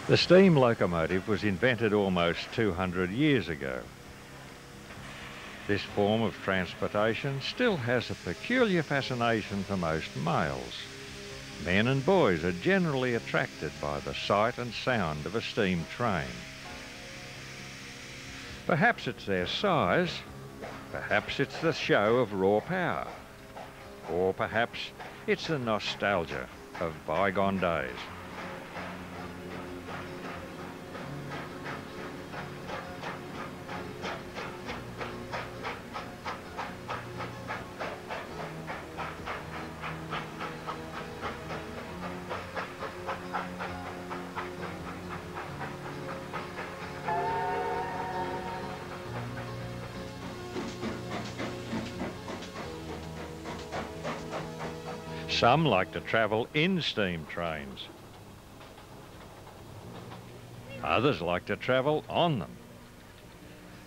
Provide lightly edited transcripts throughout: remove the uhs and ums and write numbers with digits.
The steam locomotive was invented almost 200 years ago. This form of transportation still has a peculiar fascination for most males. Men and boys are generally attracted by the sight and sound of a steam train. Perhaps it's their size, perhaps it's the show of raw power, or perhaps it's the nostalgia of bygone days. Some like to travel in steam trains. Others like to travel on them.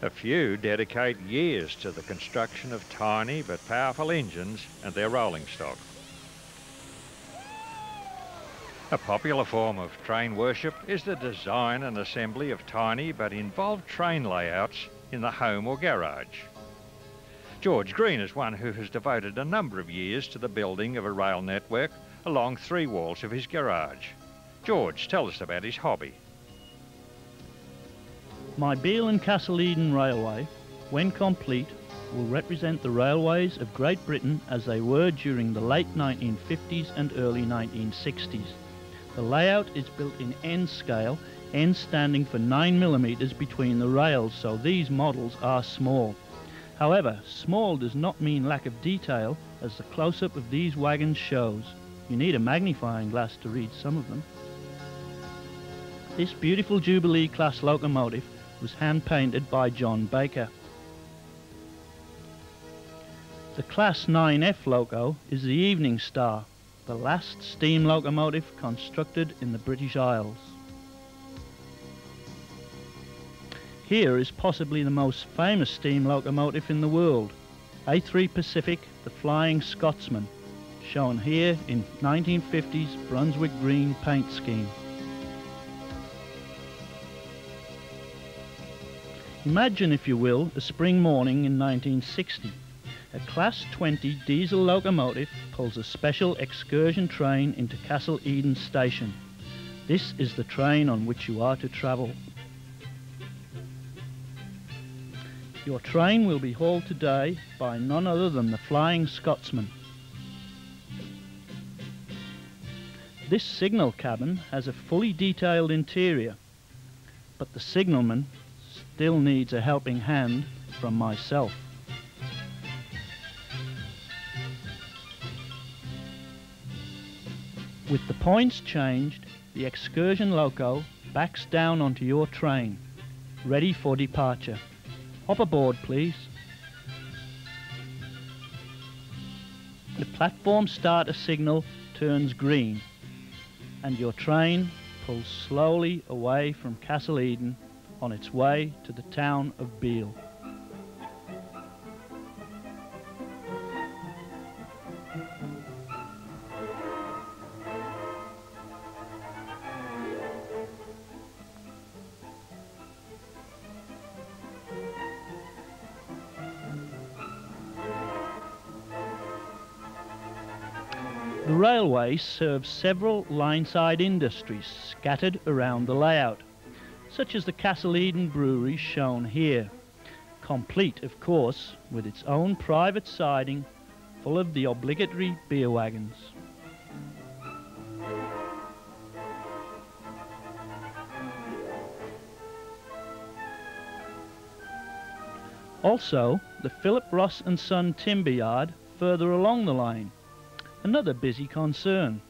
A few dedicate years to the construction of tiny but powerful engines and their rolling stock. A popular form of train worship is the design and assembly of tiny but involved train layouts in the home or garage. George Green is one who has devoted a number of years to the building of a rail network along 3 walls of his garage. George, tell us about his hobby. My Beal and Castle Eden Railway, when complete, will represent the railways of Great Britain as they were during the late 1950s and early 1960s. The layout is built in N scale, N standing for 9mm between the rails, so these models are small. However, small does not mean lack of detail, as the close-up of these wagons shows. You need a magnifying glass to read some of them. This beautiful Jubilee class locomotive was hand-painted by John Baker. The Class 9F loco is the Evening Star, the last steam locomotive constructed in the British Isles. Here is possibly the most famous steam locomotive in the world, A3 Pacific, the Flying Scotsman, shown here in 1950s Brunswick green paint scheme. Imagine, if you will, a spring morning in 1960. A Class 20 diesel locomotive pulls a special excursion train into Castle Eden Station. This is the train on which you are to travel. Your train will be hauled today by none other than the Flying Scotsman. This signal cabin has a fully detailed interior, but the signalman still needs a helping hand from myself. With the points changed, the excursion loco backs down onto your train, ready for departure. Hop aboard, please. The platform starter signal turns green, and your train pulls slowly away from Castle Eden on its way to the town of Beal. The railway serves several line-side industries scattered around the layout, such as the Castle Eden Brewery shown here, complete, of course, with its own private siding full of the obligatory beer wagons. Also, the Philip Ross and Son Timber Yard further along the line, another busy concern.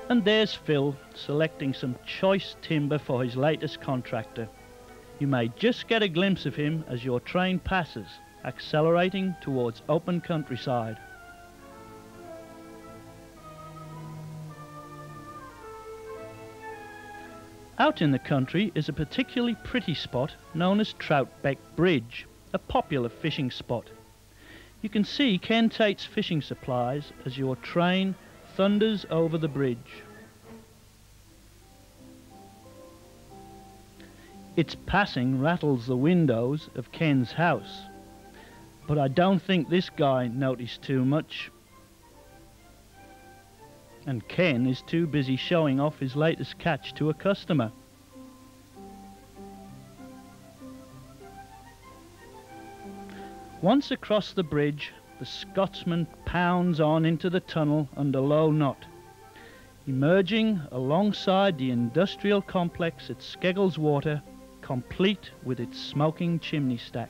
And there's Phil selecting some choice timber for his latest contractor. You may just get a glimpse of him as your train passes, accelerating towards open countryside. Out in the country is a particularly pretty spot known as Troutbeck Bridge, a popular fishing spot. You can see Ken Tate's fishing supplies as your train thunders over the bridge. Its passing rattles the windows of Ken's house, but I don't think this guy noticed too much. And Ken is too busy showing off his latest catch to a customer. Once across the bridge, the Scotsman pounds on into the tunnel under low knot, emerging alongside the industrial complex at Skeggles Water, complete with its smoking chimney stack.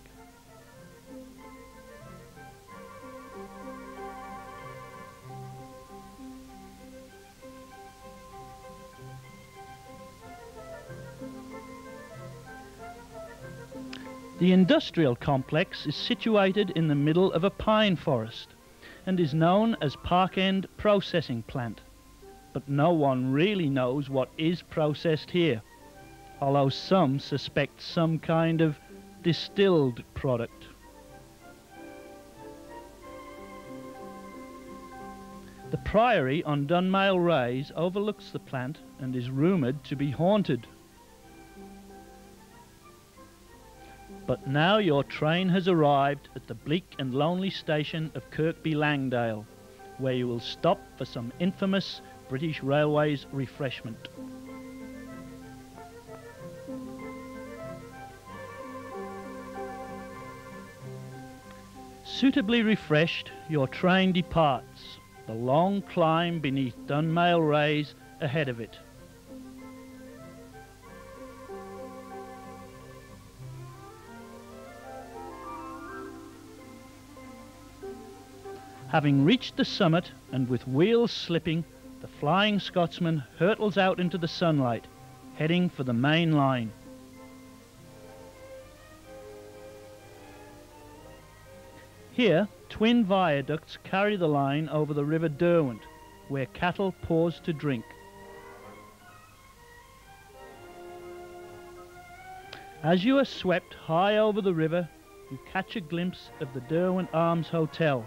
The industrial complex is situated in the middle of a pine forest and is known as Park End Processing Plant, but no one really knows what is processed here, although some suspect some kind of distilled product. The priory on Dunmail Raise overlooks the plant and is rumoured to be haunted. But now your train has arrived at the bleak and lonely station of Kirkby Langdale, where you will stop for some infamous British Railways refreshment. Suitably refreshed, your train departs, the long climb beneath Dunmail Raise ahead of it. Having reached the summit and with wheels slipping, the Flying Scotsman hurtles out into the sunlight, heading for the main line. Here, twin viaducts carry the line over the River Derwent, where cattle pause to drink. As you are swept high over the river, you catch a glimpse of the Derwent Arms Hotel.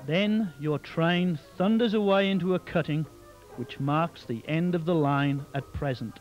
Then your train thunders away into a cutting which marks the end of the line at present.